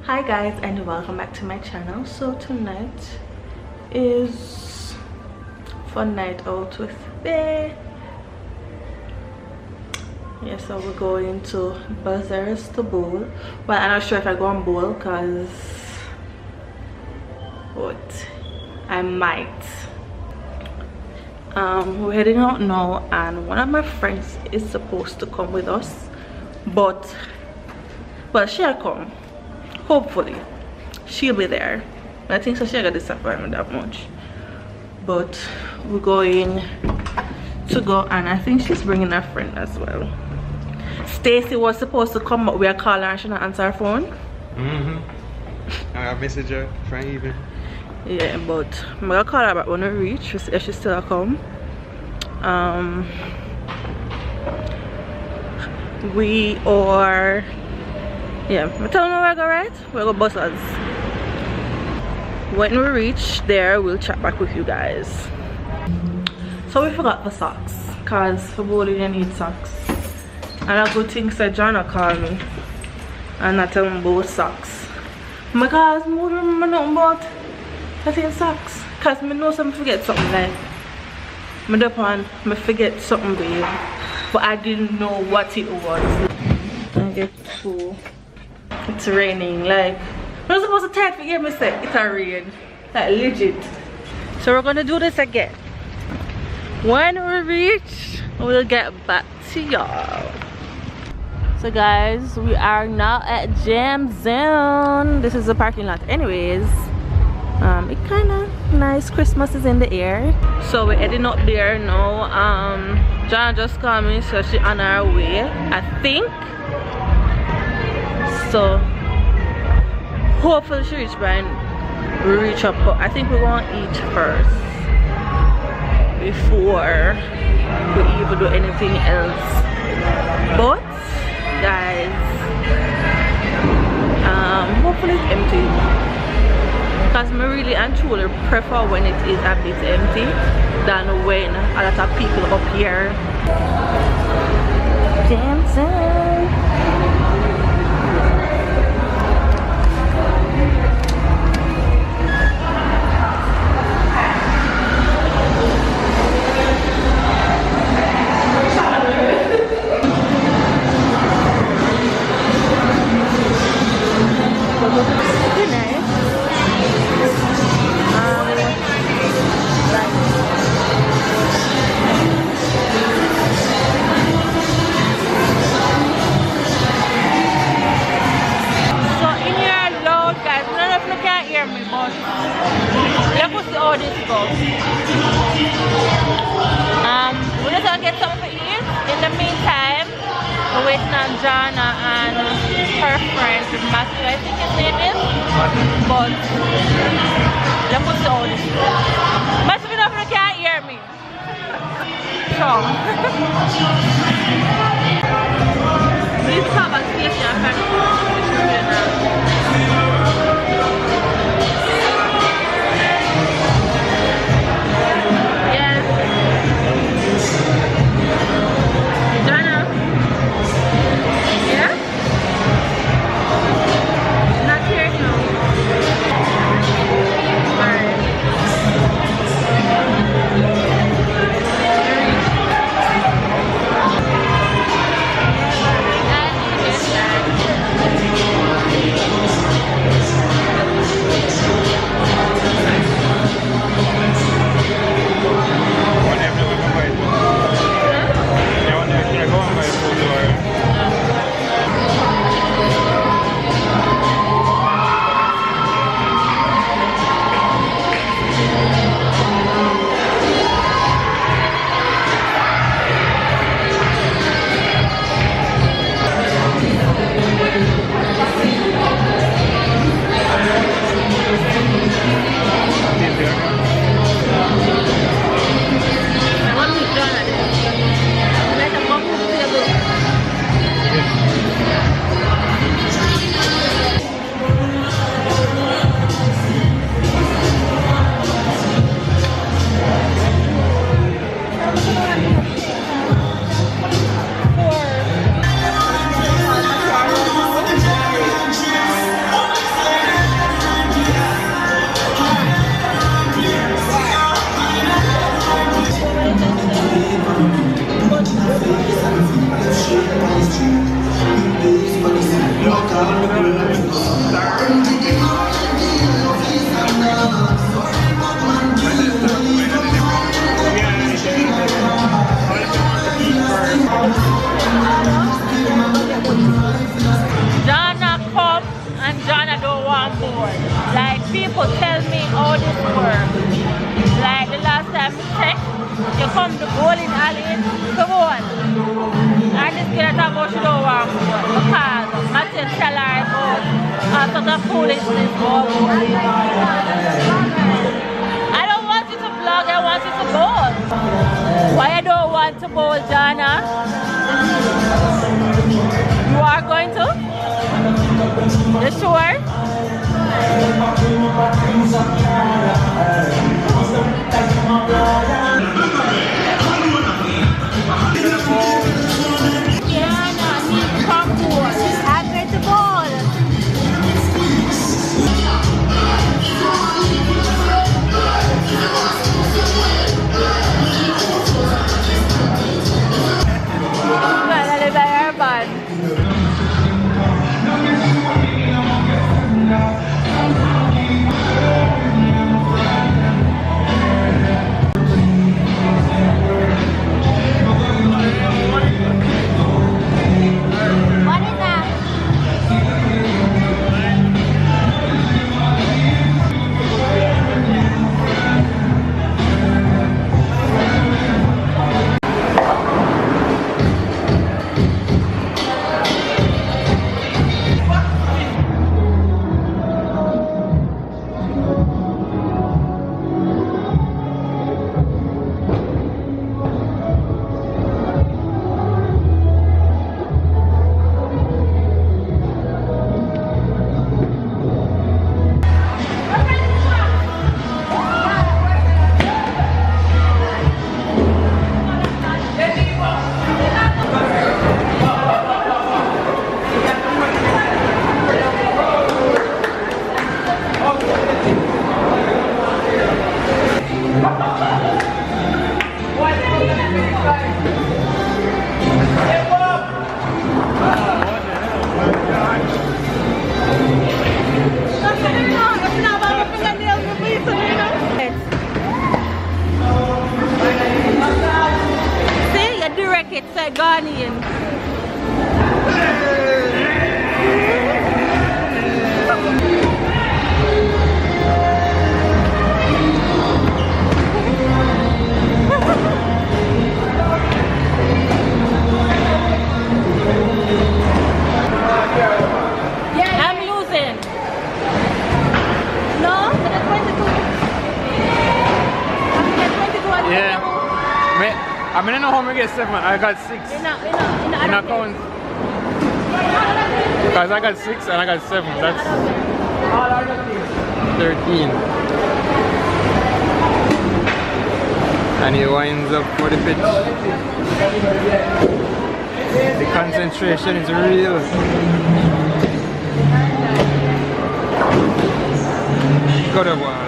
Hi guys, and welcome back to my channel. So tonight is fun night out with Faye. Yeah, so we're going to Bazaars to bowl. Well, I'm not sure if I go on bowl because I might. We're heading out now, and one of my friends is supposed to come with us, but well, she'll come. Hopefully she'll be there. I think so. She got disappointed me that much, but we're going to go, and I think she's bringing a friend as well. Stacy was supposed to come, but we are calling her and she not answer her phone. I message her from even. Yeah, but I'm gonna call her back when we reach if she still come. We are, yeah, I'm telling you where we go, right? We're going to Buzzards. When we reach there, we'll chat back with you guys. So we forgot the socks, because for bowling you need socks. And a good thing said Jana called me and I tell him about socks. Because I don't remember nothing about I think socks. Because I know some forget something like I forget something babe. But I didn't know what it was. I get to, it's raining. Like I'm not supposed to tell forget me say it's a rain. Like legit. So we're gonna do this again. When we reach, we'll get back to y'all. So guys, we are now at JamZone. This is the parking lot anyways. It kind of nice. Christmas is in the air, so we're heading up there now. John just called me, so she's on her way, I think. So hopefully she reach by and we reach up, but I think we're gonna eat first before we even do anything else. But guys, hopefully it's empty, because I really and truly prefer when it is a bit empty than when a lot of people up here. We're just gonna get something to eat. In the meantime, we're waiting on Jana and her friend Matthew, I think his name is. But let's put all this. Matthew, you can't hear me. So we need to talk about Stacy and her. Jana come and Jana don't want more. Like people tell me all this work. Like the last time we checked, you come to bowling alley, come on. And this girl talk about she don't want more because Matthew tell her about such a foolishness about bowling. I don't want you to vlog, I want you to bowl. Why you don't want to bowl, Jana? You are going to? You sure? Jana needs to come bowl. I'm going to bowl. It's a Ghanaian. I'm losing. No? But at 22. Yeah. I mean, I don't know how many get 7. I got 6. In account. Because I got 6 and I got 7. That's 13. And he winds up for the pitch. The concentration is real. Got a one.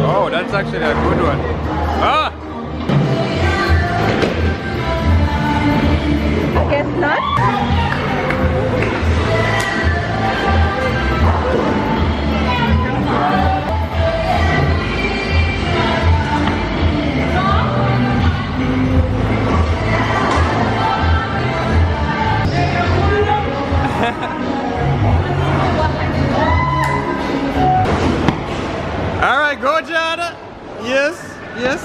Oh, that's actually a good one. Ah! I guess not. Alright, go Jada. Yes, yes.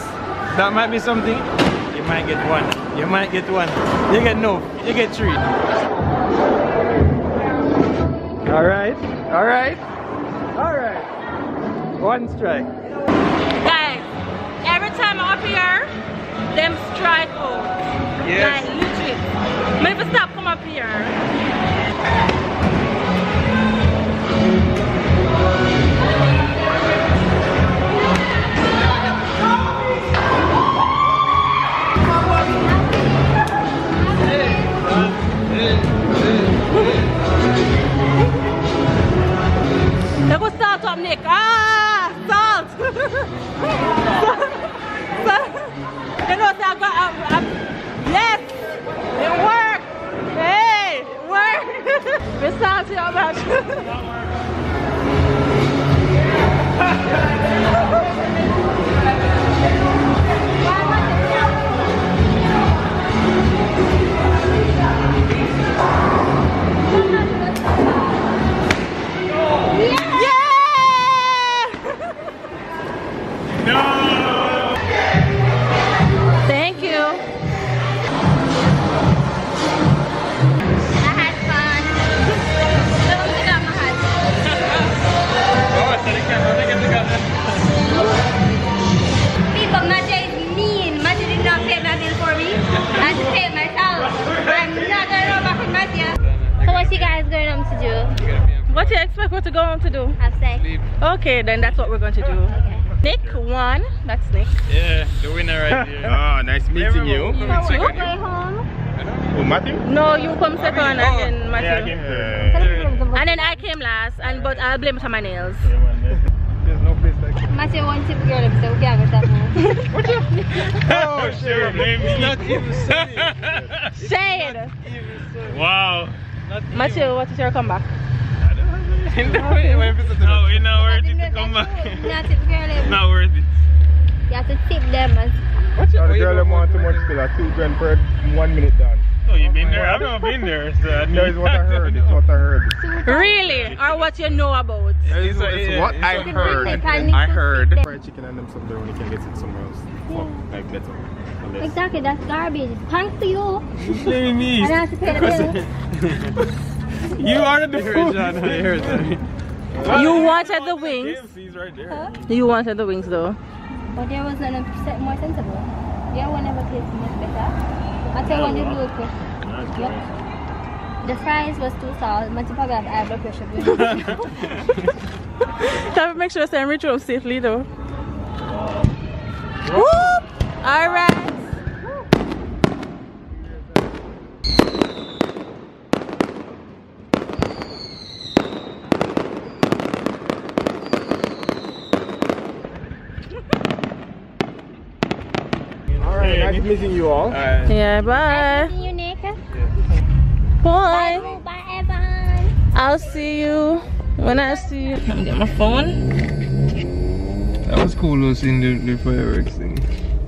That might be something. You might get 1. You might get 1. You get no. You get 3. Alright, alright, alright. 1 strike. Guys, every time I'm up here, them strike out. Yes. Like legit. Maybe stop come up here. Salt up, Nick. Ah, salt. You know, so I got, yes, it worked. Hey, it worked. We salty how much? Thank you. I had fun. Don't pick up my hat. People, Matcha is mean. Matcha did not pay my bill for me. I had to pay it myself. I'm not going to go back with Matcha. So what you guys going on to do? What do you expect what to go on to do? Have sex. Okay, then that's what we're going to do. Okay. Nick won. That's Nick. Yeah, the winner right here. Oh, nice meeting you. So we'll go home. Oh, Matthew? No, you come second and then Matthew. Yeah. And then I came last, but I'll blame it on my nails. There's no place like that. Matcha wants to girl up, so we can't go that now. Oh, sure, baby. It's not even Shade. Wow. Matthew, what is your comeback? No, it's not worth it to come back. Not tip girl up. Not worth it. You have to tip them. Oh, the girl that want too much still at 2 grand per 1 minute done. Oh, you been there? I've never been there. So No, it's what I heard. It's what I heard. Really? Or what you know about? It's what I heard. I heard. Fried chicken and them something when you can get it somewhere else. Yeah. Like better. Unless- Exactly, that's garbage. Thanks to you. Blame me. I don't have to pay the bill. You are the fool. You wanted the wings. He's right there. Huh? You wanted the wings though. But there was none more sensible. Your one never tastes much better. I tell one did look. Yep. The fries was too sour. Much probably have high blood pressure. Have to make sure I reach home safely though. Whoop! Alright. Alright, nice meeting you all. Yeah, bye. See you, Nick. Bye. Bye, bye, Evan. I'll see you when I see you. Let me get my phone. That was cool, though, seeing the fireworks thing.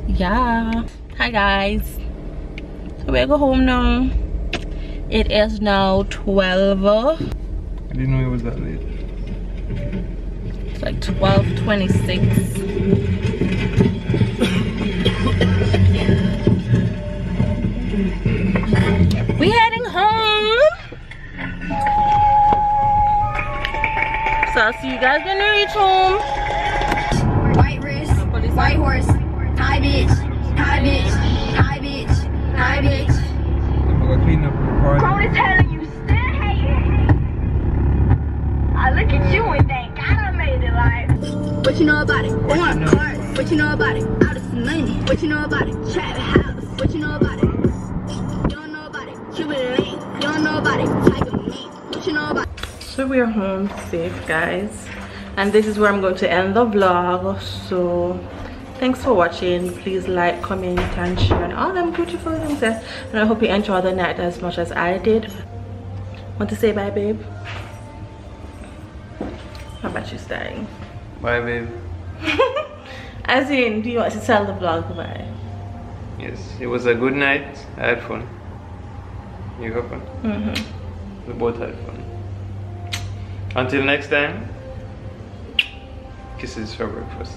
Yeah. Hi guys. So we go home now. It is now 12. I didn't know it was that late. It's like 12:26. We heading home. So I'll see you guys when we reach home. White wrist, white horse, high bitch, high bitch, high bitch, high bitch. I'm gonna clean up the party. Grown as hell and you still hating. I look at you and think I done made it like. What you know about it? Want cars. What you know about it? Out of some money. What you know about it? Trap house. What you know about it? You don't know about it. Cuban link. You don't know about it. Tiger mink. What you know about it? So we're home safe guys, and this is where I'm going to end the vlog. So thanks for watching. Please like, comment and share and all them beautiful things, and I hope you enjoyed the night as much as I did. Want to say bye, babe? How about you dying? Bye, babe. As in, do you want to tell the vlog bye? Yes, it was a good night. I had fun. You had fun? We both had fun. Until next time, kisses for breakfast.